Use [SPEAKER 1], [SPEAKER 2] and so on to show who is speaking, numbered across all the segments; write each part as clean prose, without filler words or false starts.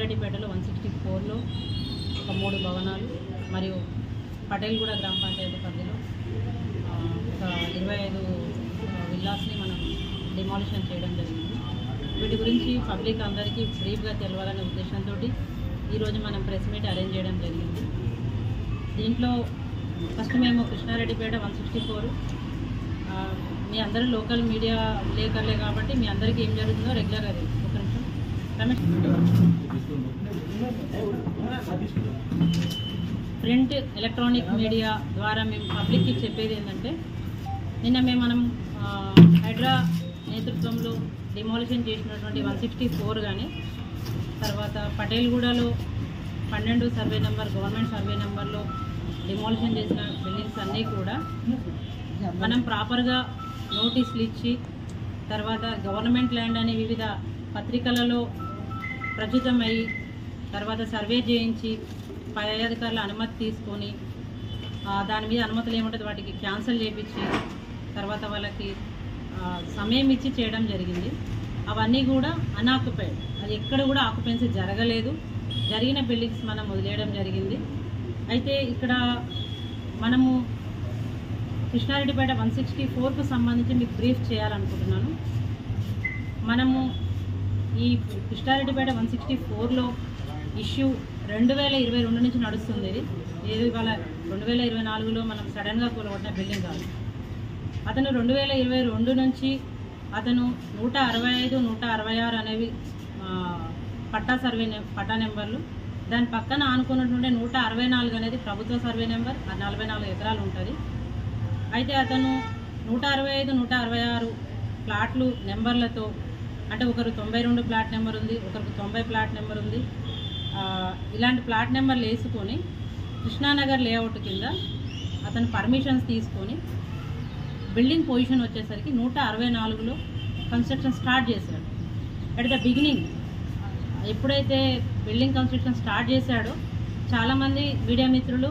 [SPEAKER 1] కృష్ణారెడ్డిపేటలో 164లో ఒక 3 భవనాలు మరియు పటేల్గూడ గ్రామ పంచాయతీ పరిధిలో ఒక 25 విల్లాస్ని మనం డిమాలిషన్ చేయడం జరిగింది. వీటి గురించి పబ్లిక్ అందరికీ బ్రీఫ్గా తెలవాలనే ఉద్దేశంతో ఈరోజు మనం ప్రెస్ మీట్ అరేంజ్ చేయడం జరిగింది. దీంట్లో ఫస్ట్ మేము కృష్ణారెడ్డిపేట 164 మీ అందరూ లోకల్ మీడియా విలేకరులే కాబట్టి మీ అందరికీ ఏం జరుగుతుందో రెగ్యులర్గా తెలుసు. ఒక నిమిషం రమేష్. ప్రింట్ ఎలక్ట్రానిక్ మీడియా ద్వారా మేము పబ్లిక్కి చెప్పేది ఏంటంటే, నిన్న మనం హైడ్రా నేతృత్వంలో డిమాలిషన్ చేసినటువంటి 164 కానీ, తర్వాత పటేల్గూడలో 12 సర్వే నెంబర్ గవర్నమెంట్ సర్వే నెంబర్లో డిమాలిషన్ చేసిన బిల్డింగ్స్ అన్నీ కూడా మనం ప్రాపర్గా నోటీసులు ఇచ్చి, తర్వాత గవర్నమెంట్ ల్యాండ్ అని వివిధ పత్రికలలో ప్రచురితమై, తర్వాత సర్వే చేయించి పై అధికారుల అనుమతి తీసుకొని దాని మీద అనుమతులు ఏముంటుంది వాటికి క్యాన్సిల్ చేయించి తర్వాత వాళ్ళకి సమయం ఇచ్చి చేయడం జరిగింది. అవన్నీ కూడా అన్ఆక్యుపైడ్, అది ఎక్కడ కూడా ఆక్యుపెన్సీ జరగలేదు. జరిగిన బిల్డింగ్స్ మనం వదిలేయడం జరిగింది. అయితే ఇక్కడ మనము కృష్ణారెడ్డిపేట 164కు సంబంధించి మీకు బ్రీఫ్ చేయాలనుకుంటున్నాను. మనము ఈ కృష్ణారెడ్డిపేట 164లో ఇష్యూ 2022 నుంచి నడుస్తుంది. ఏది ఇవాళ 2024లో మనం సడన్గా కూలగొట్టిన బిల్డింగ్ కాదు. అతను 2022 నుంచి అతను 165, 166 అనేవి పట్టా నెంబర్లు. దాని పక్కన ఆనుకున్నటువంటి 164 అనేది ప్రభుత్వ సర్వే నెంబర్, 44 ఎకరాలు ఉంటుంది. అయితే అతను 165, 166 ప్లాట్లు నెంబర్లతో, అంటే ఒకరు 92 ప్లాట్ నెంబర్ ఉంది, ఒకరికి 90 ప్లాట్ నెంబర్ ఉంది. ఇలాంటి ప్లాట్ నెంబర్లు వేసుకొని కృష్ణానగర్ లేఅవుట్ కింద అతను పర్మిషన్స్ తీసుకొని బిల్డింగ్ పొజిషన్ వచ్చేసరికి 164లో కన్స్ట్రక్షన్ స్టార్ట్ చేశాడు. అట్ ద బిగినింగ్ ఎప్పుడైతే బిల్డింగ్ కన్స్ట్రక్షన్ స్టార్ట్ చేశాడో చాలామంది మీడియా మిత్రులు,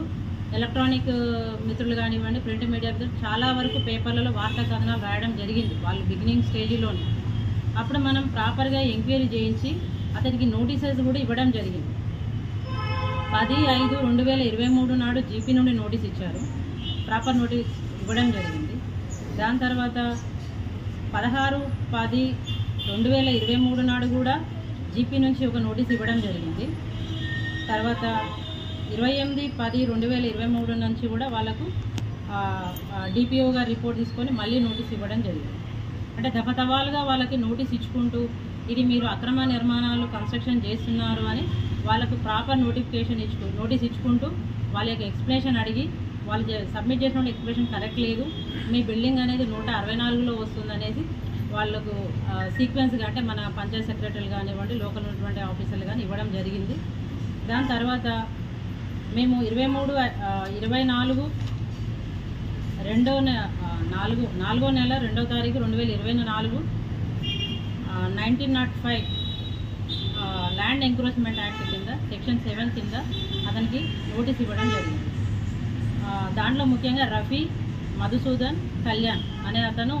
[SPEAKER 1] ఎలక్ట్రానిక్ మిత్రులు కానివ్వండి, ప్రింట్ మీడియా మిత్రులు చాలా వరకు పేపర్లలో వార్తా కథనాలు రాయడం జరిగింది వాళ్ళు బిగినింగ్ స్టేజ్లోనే. అప్పుడు మనం ప్రాపర్గా ఎంక్వైరీ చేయించి అతనికి నోటీసెస్ కూడా ఇవ్వడం జరిగింది. 10/5/2023 నాడు జీపీ నుండి నోటీస్ ఇచ్చారు, ప్రాపర్ నోటీస్ ఇవ్వడం జరిగింది. దాని తర్వాత 16/10/2023 నాడు కూడా జీపీ నుంచి ఒక నోటీస్ ఇవ్వడం జరిగింది. తర్వాత 28/10/2023 నుంచి కూడా వాళ్ళకు డిపిఓ గారు రిపోర్ట్ తీసుకొని మళ్ళీ నోటీస్ ఇవ్వడం జరిగింది. అంటే దఫతవాలుగా వాళ్ళకి నోటీస్ ఇచ్చుకుంటూ ఇది మీరు అక్రమ నిర్మాణాలు కన్స్ట్రక్షన్ చేస్తున్నారు అని వాళ్ళకు ప్రాపర్ నోటీస్ ఇచ్చుకుంటూ వాళ్ళ యొక్క ఎక్స్ప్లెనేషన్ అడిగి వాళ్ళు సబ్మిట్ చేసిన ఎక్స్ప్లెనేషన్ కరెక్ట్ లేదు, మీ బిల్డింగ్ అనేది 164లో వస్తుంది అనేది వాళ్ళకు సీక్వెన్స్గా, అంటే మన పంచాయత్ సెక్రటరీలు కానివ్వండి, లోకల్ ఉన్నటువంటి ఆఫీసర్లు కానీ ఇవ్వడం జరిగింది. దాని తర్వాత మేము 23/24 4వ నెల 2వ తారీఖు 2024 1905 ల్యాండ్ ఎంక్రోచ్మెంట్ యాక్ట్ కింద సెక్షన్ 7 కింద అతనికి నోటీస్ ఇవ్వడం జరిగింది. దాంట్లో ముఖ్యంగా రఫీ, మధుసూదన్, కళ్యాణ్ అనే అతను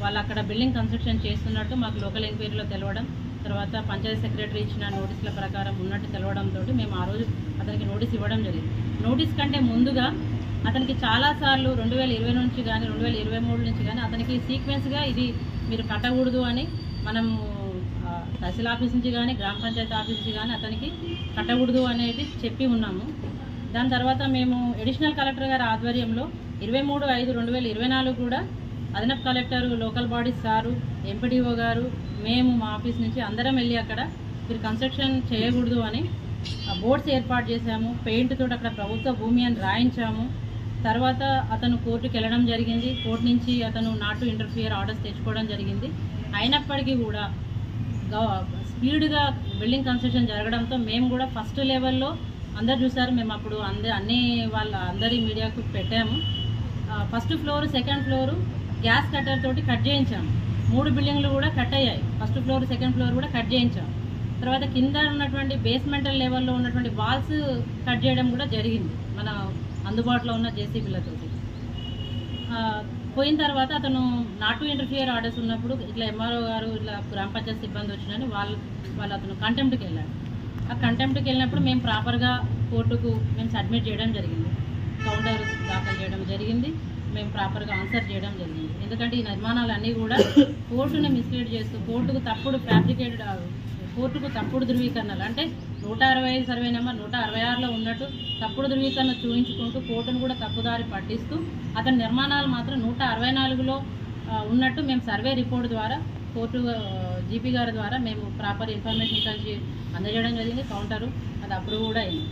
[SPEAKER 1] వాళ్ళు అక్కడ బిల్డింగ్ కన్స్ట్రక్షన్ చేస్తున్నట్టు మాకు లోకల్ ఎంక్వైరీలో తెలవడం, తర్వాత పంచాయత్ సెక్రటరీ ఇచ్చిన నోటీసుల ప్రకారం ఉన్నట్టు తెలవడంతో మేము ఆ రోజు అతనికి నోటీస్ ఇవ్వడం జరిగింది. నోటీస్ కంటే ముందుగా అతనికి చాలాసార్లు 2020 నుంచి కానీ 2023 నుంచి కానీ అతనికి సీక్వెన్స్గా ఇది మీరు కట్టకూడదు అని మనం తహసీల్ ఆఫీస్ నుంచి కానీ గ్రామ పంచాయతీ ఆఫీస్ నుంచి కానీ అతనికి కట్టకూడదు అనేది చెప్పి ఉన్నాము. దాని తర్వాత మేము అడిషనల్ కలెక్టర్ గారి ఆధ్వర్యంలో 23/5/2024 కూడా అదనపు collector, local bodies sir, MPDO గారు, మేము మా ఆఫీస్ నుంచి అందరం వెళ్ళి అక్కడ మీరు కన్స్ట్రక్షన్ చేయకూడదు అని బోర్డ్స్ ఏర్పాటు చేశాము. పెయింట్ తోటి అక్కడ ప్రభుత్వ భూమి అని రాయించాము. తర్వాత అతను కోర్టుకు వెళ్ళడం జరిగింది. కోర్టు నుంచి అతను నాట్ టు ఇంటర్ఫియర్ ఆర్డర్స్ తెచ్చుకోవడం జరిగింది. అయినప్పటికీ కూడా స్పీడ్గా బిల్డింగ్ కన్స్ట్రక్షన్ జరగడంతో మేము కూడా ఫస్ట్ లెవెల్లో అందరు చూసారు, మేము అప్పుడు అందరి మీడియాకు పెట్టాము. First floor, second floor gas cutter తోటి కట్ చేయించాము. 3 బిల్డింగ్లు కూడా కట్ అయ్యాయి. ఫస్ట్ ఫ్లోర్, సెకండ్ ఫ్లోర్ కూడా కట్ చేయించాము. తర్వాత కింద ఉన్నటువంటి బేస్మెంటల్ లెవెల్లో ఉన్నటువంటి వాల్స్ కట్ చేయడం కూడా జరిగింది మన అందుబాటులో ఉన్న జేసీబీలతో. పోయిన తర్వాత అతను నాట్ టు ఇంటర్ఫియర్ ఆర్డర్స్ ఉన్నప్పుడు ఇట్లా ఎంఆర్ఓ గారు ఇట్లా గ్రామ పంచాయతీ సిబ్బంది వచ్చినని వాళ్ళు అతను కంటెంప్ట్కి వెళ్ళాడు. ఆ కంటెంప్ట్కి వెళ్ళినప్పుడు మేము ప్రాపర్గా కోర్టుకు మేము సబ్మిట్ చేయడం జరిగింది, కౌంటర్ దాఖలు చేయడం జరిగింది, మేము ప్రాపర్గా ఆన్సర్ చేయడం జరిగింది. ఎందుకంటే ఈ నిర్మాణాలన్నీ కూడా కోర్టుని మిస్లీడ్ చేస్తూ కోర్టుకు తప్పుడు ధృవీకరణలు అంటే 165 సర్వే నెంబర్ 166లో ఉన్నట్టు తప్పుడు ధృవీకరణ చూపించుకుంటూ కోర్టును కూడా తప్పుదారి పట్టిస్తూ అతని నిర్మాణాలు మాత్రం 164లో ఉన్నట్టు మేము సర్వే రిపోర్ట్ ద్వారా కోర్టు జీపీ గారి ద్వారా మేము ప్రాపర్ ఇన్ఫర్మేషన్ కలిసి అందజేయడం జరిగింది. కౌంటరు అది అప్రూవ్ కూడా అయింది.